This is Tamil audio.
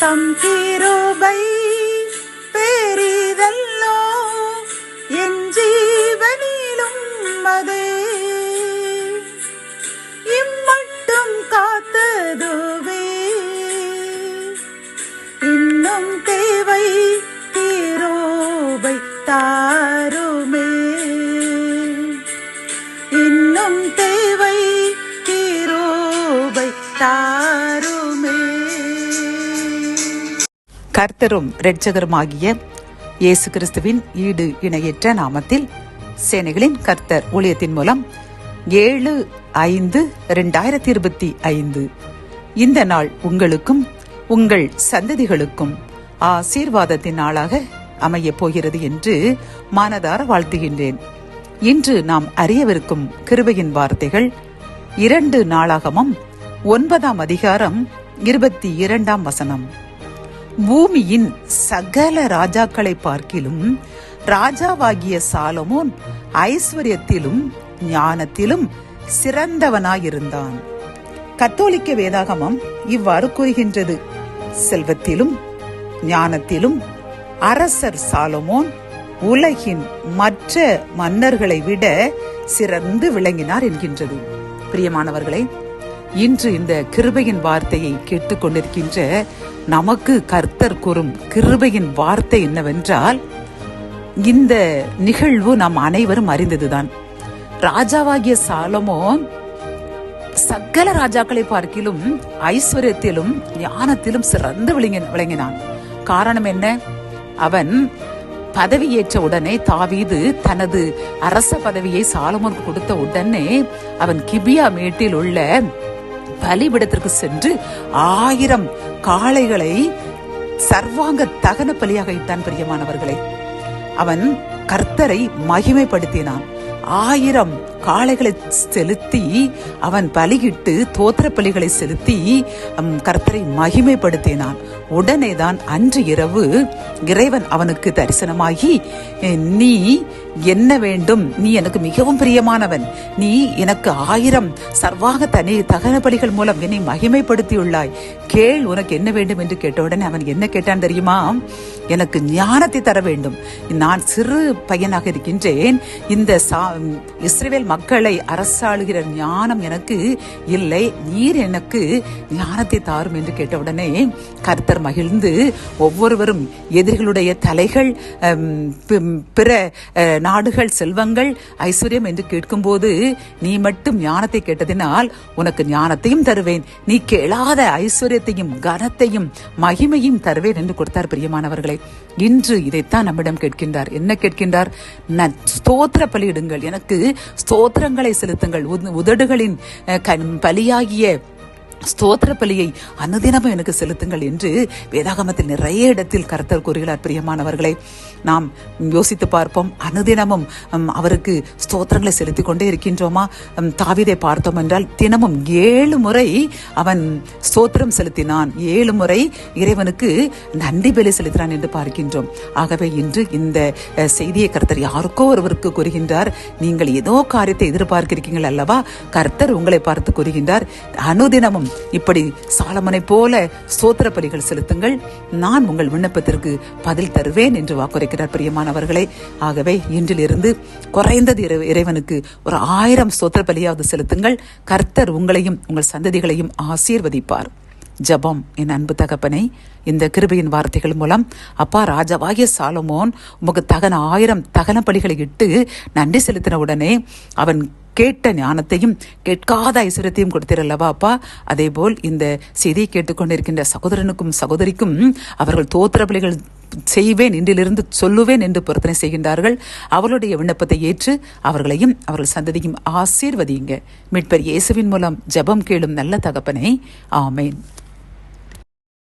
தம் கிருபை பெரிதல்லோ என் ஜீவனிலும் அதே இம்மட்டும் காத்ததுவே இன்னும் தேவை கிருபை தாருமே இன்னும் தேவை கிருபை தாருமே. கர்த்தரும் இரட்சகருமாகிய இயேசு கிறிஸ்துவின் ஈடு இணையற்ற நாமத்தில் சேனைகளின் கர்த்தர் ஊழியத்தின் மூலம் 7/5/2025 இந்த நாள் உங்களுக்கும் உங்கள் சந்ததிகளுக்கும் ஆசீர்வாதத்தின் நாளாக அமையப் போகிறது என்று மனதார வாழ்த்துகின்றேன். இன்று நாம் அறியவிருக்கும் கிருபையின் வார்த்தைகள் 2 நாளாகமம் 9ஆம் அதிகாரம் 22ஆம் வசனம். பூமியின் சகல ராஜாக்களை பார்க்கிலும் ராஜாவாகிய சாலமோன் ஐஸ்வர்யத்திலும் ஞானத்திலும் சிறந்தவனாயிருந்தான். கத்தோலிக்க வேதாகமம் இவ்வாறு கூறுகின்றது: செல்வத்திலும் ஞானத்திலும் அரசர் சாலமோன் உலகின் மற்ற மன்னர்களை விட சிறந்து விளங்கினார் என்கின்றது. பிரியமானவர்களே, இன்று இந்த கிருபையின் வார்த்தையை கேட்டுக்கொண்டிருக்கின்ற நமக்கு கர்த்தர் கூறும் கிருபையின் வார்த்தை என்னவென்றால், இந்த நிகழ்வு நாம் அனைவரும் அறிந்ததுதான். ராஜாவாகிய சாலமோன் சகல ராஜாக்களை பார்க்கிலும் ஐஸ்வர்யத்திலும் ஞானத்திலும் சிறந்து விளங்கினான். காரணம் என்ன? அவன் பதவியேற்ற உடனே தாவீது தனது அரச பதவியை சாலமோனுக்கு கொடுத்த உடனே அவன் கிபியா மேட்டில் உள்ள பலிபிடத்திற்கு சென்று 1000 காளைகளை சர்வாங்க தகன பலியாக இட்டான். பிரியமானவர்களே, அவன் கர்த்தரை மகிமைப்படுத்தினான். 1000 காளைகளை செலுத்தி அவன் பலியிட்டு தோத்திர பலிகளை செலுத்தி கர்த்தரை மகிமைப்படுத்தினான். உடனேதான் அன்று இரவு இறைவன் அவனுக்கு தரிசனமாகி, நீ என்ன வேண்டும்? நீ எனக்கு மிகவும் பிரியமானவன். நீ எனக்கு 1000 சர்வாக தகன பலிகள் மூலம் என்னை மகிமைப்படுத்தியுள்ளாய். கேள், உனக்கு என்ன வேண்டும் என்று கேட்டவுடனே அவன் என்ன கேட்டான் தெரியுமா? எனக்கு ஞானத்தை தர வேண்டும். நான் சிறு பையனாக இருக்கின்றேன். இந்த இஸ்ரவேல் மக்களை அரசாளுகிற ஞானம் எனக்கு இல்லை. நீர் எனக்கு ஞானத்தை தாரும் என்று கேட்டவுடனே கர்த்தர் மகிழ்ந்து, ஒவ்வொருவரும் எதிரிகளுடைய தலைகள், பிற நாடுகள், செல்வங்கள், ஐஸ்வர்யம் என்று கேட்கும்போது நீ மட்டும் ஞானத்தை கேட்டதினால் உனக்கு ஞானத்தையும் தருவேன், நீ கேளாத ஐஸ்வர்யத்தையும் கனத்தையும் மகிமையும் தருவேன் என்று கொடுத்தார். பிரியமானவர்களே, இன்று இதைத்தான் நம்மிடம் கேட்கின்றார். என்ன கேட்கின்றார்? ஸ்தோத்திர பலியிடுங்கள், எனக்கு ஸ்தோத்திரங்களை செலுத்துங்கள், உதடுகளின் பலியாகிய ஸ்தோத்திர பலியை அனுதினமும் எனக்கு செலுத்துங்கள் என்று வேதாகமத்தில் நிறைய இடத்தில் கர்த்தர் கூறுகிறார். பிரியமானவர்களை, நாம் யோசித்து பார்ப்போம். அனுதினமும் அவருக்கு ஸ்தோத்திரங்களை செலுத்திக் கொண்டே இருக்கின்றோமா? தாவீதை பார்த்தோம் என்றால் தினமும் 7 முறை அவன் ஸ்தோத்திரம் செலுத்தினான், 7 முறை இறைவனுக்கு நன்றி பலி செலுத்தினான் என்று பார்க்கின்றோம். ஆகவே இன்று இந்த செய்தியை கர்த்தர் யாருக்கோ ஒருவருக்கு கூறுகின்றார். நீங்கள் ஏதோ காரியத்தை எதிர்பார்க்கிறீர்கள் அல்லவா? கர்த்தர் உங்களை பார்த்து கூறுகின்றார், அனுதினமும் இப்படி சாலமனை போல ஸ்தோத்திர பலிகள் செலுத்துங்கள், நான் உங்கள் விண்ணப்பத்திற்கு பதில் தருவேன் என்று வாக்குரைக்கிறார். பிரியமானவர்களே, ஆகவே இன்றிலிருந்து குறைந்தது இறைவனுக்கு ஒரு 1000 ஸ்தோத்திர பலியாவது செலுத்துங்கள். கர்த்தர் உங்களையும் உங்கள் சந்ததிகளையும் ஆசீர்வதிப்பார். ஜெபம். என் அன்பு தகப்பனை, இந்த கிருபையின் வார்த்தைகள் மூலம் அப்பா, ராஜாவாகிய சாலமோன் உமக்கு 1000 தகன பலிகளை இட்டு நன்றி செலுத்தின உடனே அவன் கேட்ட ஞானத்தையும் கேட்காத ஐஸ்வர்யத்தையும் கொடுத்தீரல்லவா அப்பா? அதே போல் இந்த செய்தியை கேட்டுக்கொண்டிருக்கின்ற சகோதரனுக்கும் சகோதரிக்கும் அவர்கள் தோத்திர பலிகள் செய்வேன், இன்றிலிருந்து சொல்லுவேன் என்று பொருத்தனை செய்கின்றார்கள். அவர்களுடைய விண்ணப்பத்தை ஏற்று அவர்களையும் அவர்கள் சந்ததியும் ஆசீர்வதியுங்க. மீட்பர் இயேசுவின் மூலம் ஜெபம் கேளும் நல்ல தகப்பனே, ஆமேன்.